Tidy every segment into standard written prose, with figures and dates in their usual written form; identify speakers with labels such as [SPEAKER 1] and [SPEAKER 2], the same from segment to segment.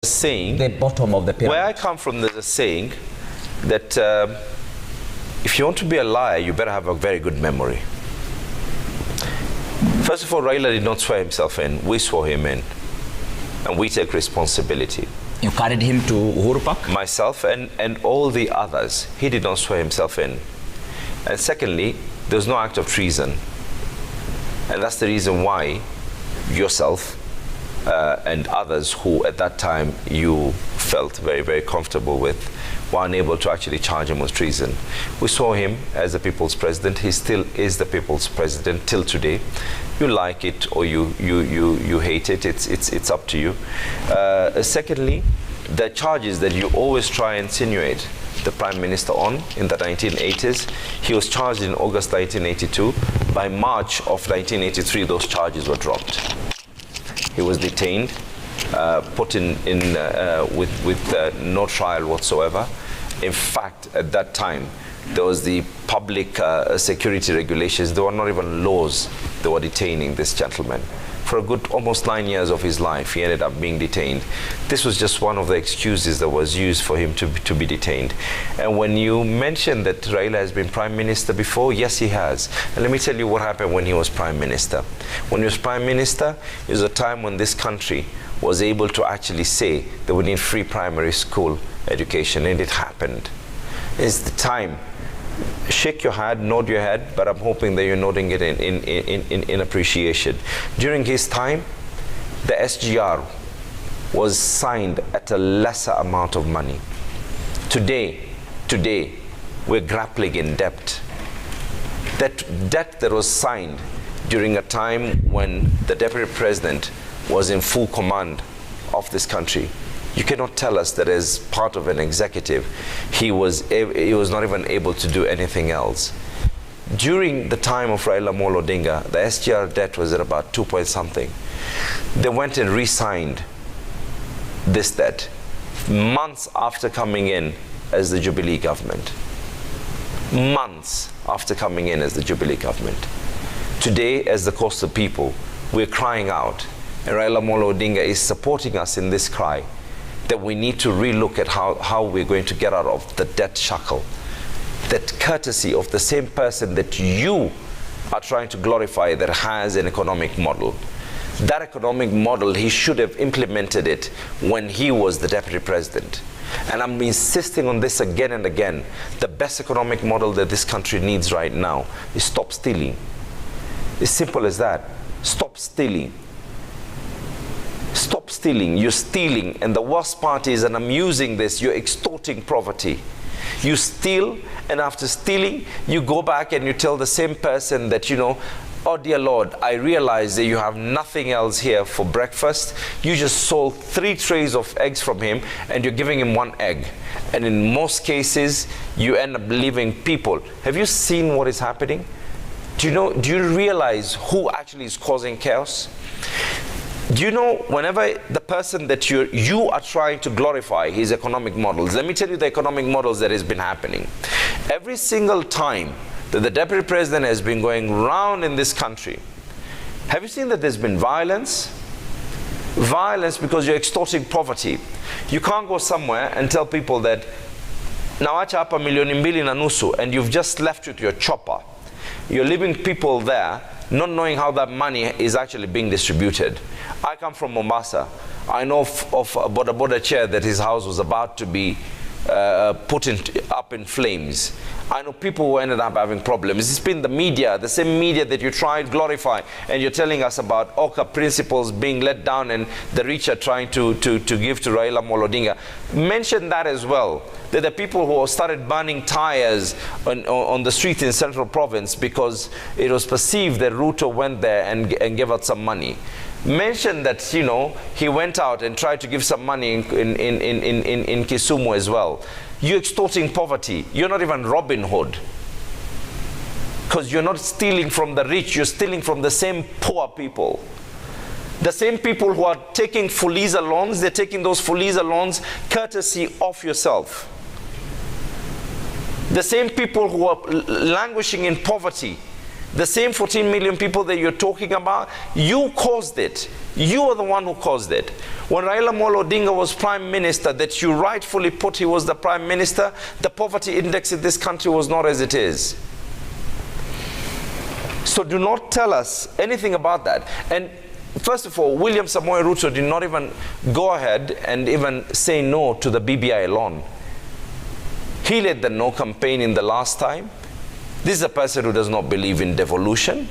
[SPEAKER 1] saying,
[SPEAKER 2] the bottom of the pyramid.
[SPEAKER 1] Where I come from, there's a saying that if you want to be a liar, you better have a very good memory. First of all, Raila did not swear himself in. We swore him in. And we take responsibility.
[SPEAKER 2] You carried him to Uhuru Park?
[SPEAKER 1] Myself and all the others. He did not swear himself in. And secondly, there was no act of treason. And that's the reason why yourself and others who at that time you felt very, very comfortable with were unable to actually charge him with treason. We saw him as the people's president. He still is the people's president till today. You like it or you hate it. It's up to you. Secondly, the charges that you always try and insinuate the Prime Minister on in the 1980s, he was charged in August 1982. By March of 1983, those charges were dropped. He was detained, put in with no trial whatsoever. In fact, at that time, there was the public security regulations. There were not even laws that were detaining this gentleman. For a good almost 9 years of his life, he ended up being detained. This was just one of the excuses that was used for him to be detained. And when you mentioned that Raila has been Prime Minister before, yes, he has. And let me tell you what happened when he was Prime Minister. When he was Prime Minister, it was a time when this country was able to actually say that we need free primary school education, and it happened. It's the time. Shake your head, nod your head, but I'm hoping that you're nodding it in appreciation. During his time, the SGR was signed at a lesser amount of money. Today, we're grappling in debt. That debt that was signed during a time when the Deputy President was in full command of this country. You cannot tell us that as part of an executive, he was not even able to do anything else. During the time of Raila Amolo Odinga, the SGR debt was at about 2 point something. They went and re-signed this debt months after coming in as the Jubilee government. Months after coming in as the Jubilee government. Today, as the cost of people, we're crying out, and Raila Amolo Odinga is supporting us in this cry, that we need to relook at how we're going to get out of the debt shackle. That courtesy of the same person that you are trying to glorify that has an economic model. That economic model, he should have implemented it when he was the Deputy President. And I'm insisting on this again and again. The best economic model that this country needs right now is stop stealing. It's simple as that. Stop stealing. Stop stealing. You're stealing, and the worst part is, and I'm using this, you're extorting poverty. You steal, and after stealing, you go back and you tell the same person that, you know, oh dear Lord, I realize that you have nothing else here for breakfast. You just sold 3 trays of eggs from him, and you're giving him 1 egg. And in most cases, you end up leaving people. Have you seen what is happening? Do you realize who actually is causing chaos? Do you know, whenever the person that you are trying to glorify his economic models, let me tell you the economic models that has been happening. Every single time that the Deputy President has been going round in this country, have you seen that there's been violence? Violence because you're extorting poverty. You can't go somewhere and tell people that, nawacha hapa milioni mbili na nusu, and you've just left with your chopper. You're leaving people there not knowing how that money is actually being distributed. I come from Mombasa. I know of a Boda chair that his house was about to be put up in flames. I know people who ended up having problems. It's been the media, the same media that you try to glorify, and you're telling us about OCA principles being let down and the rich are trying to give to Raila Amolo Odinga. Mention that as well. That the people who started burning tires on the street in Central Province because it was perceived that Ruto went there and gave out some money. Mention that, you know, he went out and tried to give some money in Kisumu as well. You're extorting poverty. You're not even Robin Hood. Because you're not stealing from the rich, you're stealing from the same poor people. The same people who are taking Fuliza loans, they're taking those Fuliza loans courtesy of yourself. The same people who are languishing in poverty, The same 14 million people that you're talking about, you caused it. You are the one who caused it. When Raila Amolo Odinga was Prime Minister, that you rightfully put he was the Prime Minister, the poverty index in this country was not as it is. So do not tell us anything about that. And first of all, William Samoei Ruto did not even go ahead and even say no to the BBI loan. He led the no campaign in the last time. This is a person who does not believe in devolution.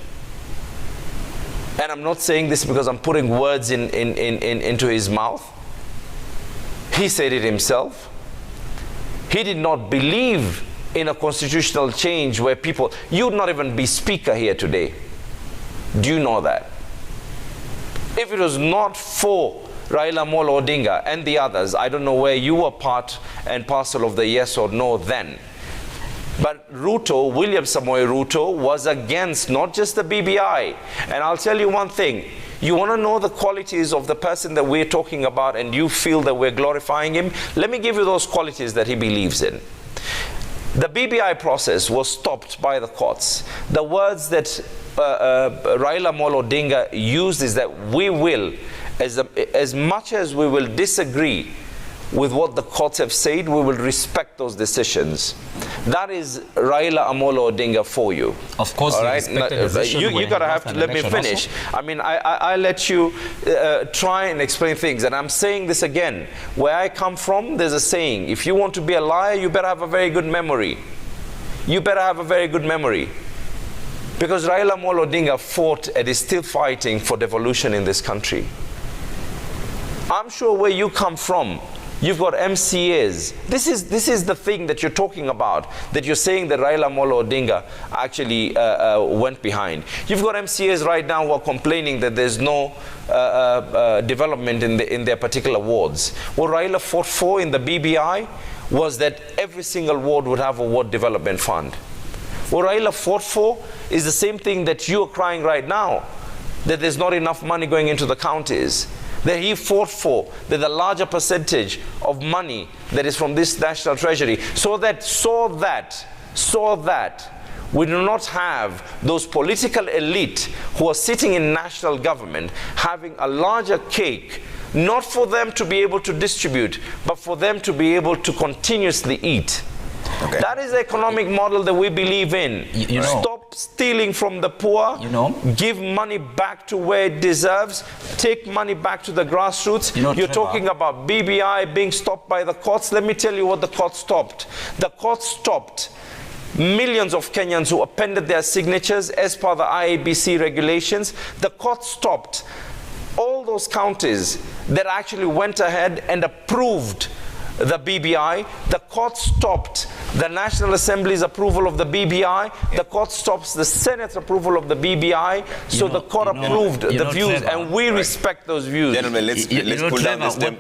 [SPEAKER 1] And I'm not saying this because I'm putting words into his mouth. He said it himself. He did not believe in a constitutional change where people, you would not even be speaker here today. Do you know that? If it was not for Raila Amolo Odinga and the others, I don't know where you were part and parcel of the yes or no then. But Ruto, William Samoei Ruto, was against not just the BBI. And I'll tell you one thing. You want to know the qualities of the person that we're talking about and you feel that we're glorifying him? Let me give you those qualities that he believes in. The BBI process was stopped by the courts. The words that Raila Amolo Odinga used is that we will, as much as we will disagree with what the courts have said, we will respect those decisions. That is Raila Amolo Odinga for you.
[SPEAKER 2] Of course,
[SPEAKER 1] all right? You gotta have to let me finish. Also. I mean, I let you try and explain things, and I'm saying this again. Where I come from, there's a saying: if you want to be a liar, you better have a very good memory. You better have a very good memory. Because Raila Amolo Odinga fought and is still fighting for devolution in this country. I'm sure where you come from, you've got MCAs. This is the thing that you're talking about, that you're saying that Raila Amolo Odinga actually went behind. You've got MCAs right now who are complaining that there's no development in their particular wards. What Raila fought for in the BBI was that every single ward would have a ward development fund. What Raila fought for is the same thing that you're crying right now, that there's not enough money going into the counties. That he fought for, that a larger percentage of money that is from this national treasury, so that we do not have those political elite who are sitting in national government having a larger cake, not for them to be able to distribute, but for them to be able to continuously eat. Okay. That is the economic model that we believe in. Stop stealing from the poor, give money back to where it deserves, take money back to the grassroots. You're talking about BBI being stopped by the courts. Let me tell you what the court stopped. The court stopped millions of Kenyans who appended their signatures as per the IABC regulations. The court stopped all those counties that actually went ahead and approved the BBI. The court stopped the National Assembly's approval of the BBI. The court stops the Senate's approval of the BBI. So the court approved the views, and we respect those views.
[SPEAKER 3] Gentlemen, let's cool down this temper.